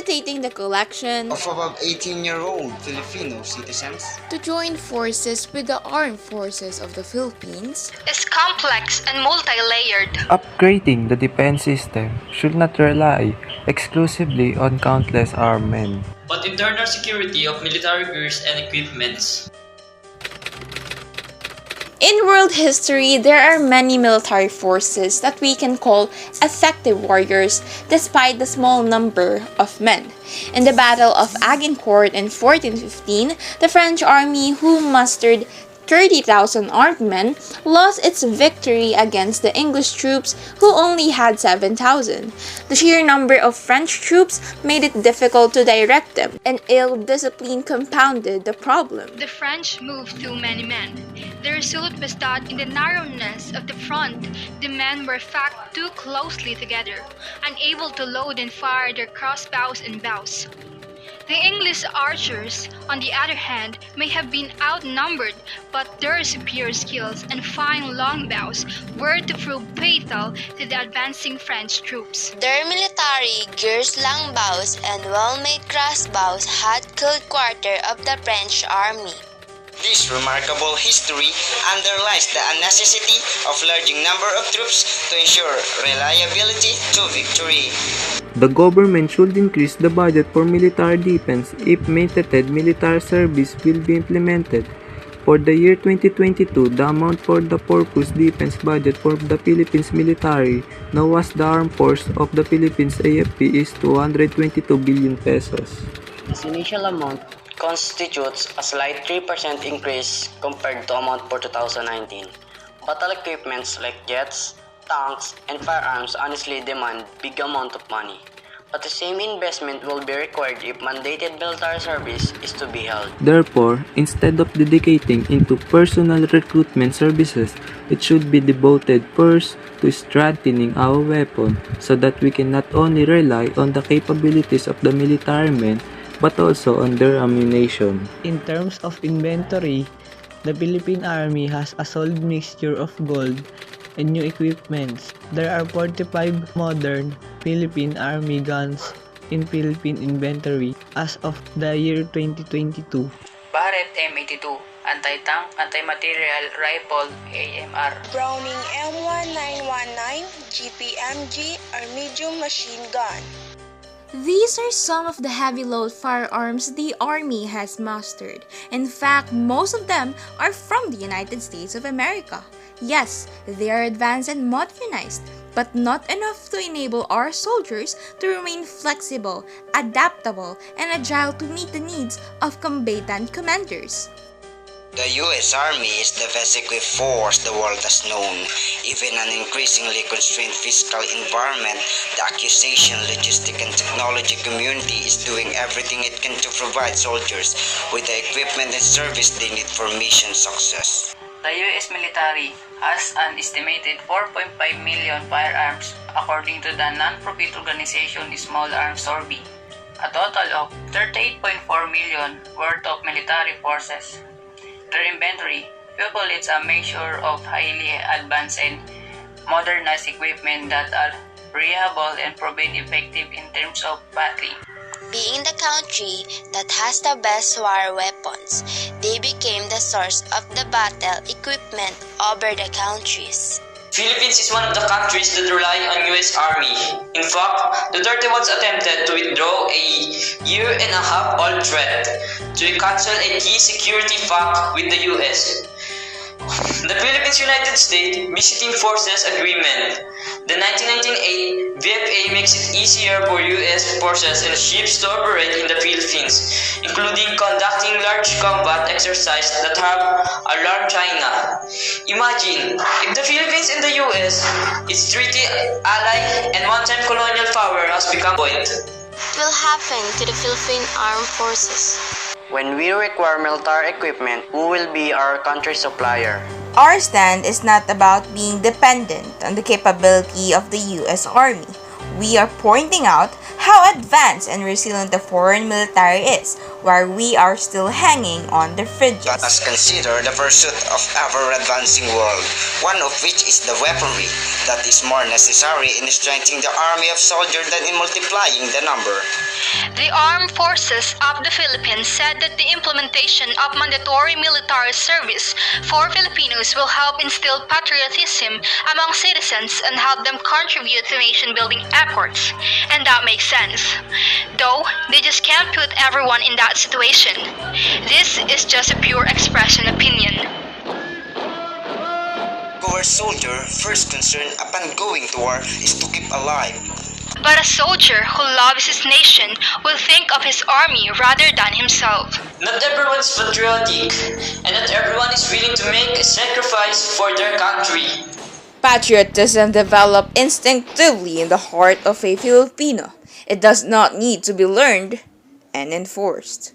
facilitating the collection of above 18-year-old Filipino citizens to join forces with the armed forces of the Philippines is complex and multi-layered. Upgrading the defense system should not rely exclusively on countless armed men, but internal security of military gears and equipments. In world history, there are many military forces that we can call effective warriors despite the small number of men. In the Battle of Agincourt in 1415, the French army, who mustered 30,000 armed men, lost its victory against the English troops who only had 7,000. The sheer number of French troops made it difficult to direct them, and ill discipline compounded the problem. The French moved too many men. The result was that in the narrowness of the front, the men were packed too closely together, unable to load and fire their crossbows and bows. The English archers, on the other hand, may have been outnumbered, but their superior skills and fine longbows were to prove fatal to the advancing French troops. Their military gears, longbows, and well-made crossbows had killed quarter of the French army. This remarkable history underlies the necessity of large number of troops to ensure reliability to victory. The government should increase the budget for military defense if mandated military service will be implemented. For the year 2022, the amount for the purpose defense budget for the Philippines military, known as the Armed Force of the Philippines AFP, is 222 billion pesos. This initial amount constitutes a slight 3% increase compared to amount for 2019. Battle equipments like jets, tanks, and firearms honestly demand big amount of money. But the same investment will be required if mandated military service is to be held. Therefore, instead of dedicating into personal recruitment services, it should be devoted first to strengthening our weapon so that we can not only rely on the capabilities of the military men but also on their ammunition. In terms of inventory, the Philippine Army has a solid mixture of gold and new equipments. There are 45 modern Philippine Army guns in Philippine inventory as of the year 2022. Barrett M82, anti-tank, anti-material rifle AMR. Browning M1919 GPMG are medium machine gun. These are some of the heavy-load firearms the Army has mastered. In fact, most of them are from the United States of America. Yes, they are advanced and modernized, but not enough to enable our soldiers to remain flexible, adaptable, and agile to meet the needs of combatant commanders. The U.S. Army is the best equipped force the world has known. Even in an increasingly constrained fiscal environment, the acquisition, logistic, and technology community is doing everything it can to provide soldiers with the equipment and service they need for mission success. The U.S. military has an estimated 4.5 million firearms according to the non-profit organization Small Arms Survey. A total of 38.4 million worth of military forces. Their inventory populates a measure of highly advanced and modernized equipment that are reliable and proven effective in terms of battling. Being the country that has the best war weapons, they became the source of the battle equipment over the countries. Philippines is one of the countries that rely on U.S. Army. In fact, Duterte once attempted to withdraw a year-and-a-half-old threat to cancel a key security pact with the U.S. The Philippines-United States Visiting Forces Agreement. The 1998 VFA makes it easier for U.S. forces and ships to operate in the Philippines, including conducting large combat exercises that have alarmed China. Imagine, if the Philippines and the U.S., its treaty ally and one-time colonial power has become point. What will happen to the Philippine Armed Forces? When we require military equipment, who will be our country's supplier? Our stand is not about being dependent on the capability of the U.S. Army. We are pointing out how advanced and resilient the foreign military is, while we are still hanging on the fringes. Let us consider the pursuit of ever-advancing world, one of which is the weaponry that is more necessary in strengthening the army of soldiers than in multiplying the number. The Armed Forces of the Philippines said that the implementation of mandatory military service for Filipinos will help instill patriotism among citizens and help them contribute to nation-building efforts. And that makes sense. Though, they just can't put everyone in that situation. This is just a pure expression opinion. Our soldier first concern upon going to war is to keep alive. But a soldier who loves his nation will think of his army rather than himself. Not everyone's patriotic, and not everyone is willing to make a sacrifice for their country. Patriotism develops instinctively in the heart of a Filipino. It does not need to be learned and enforced.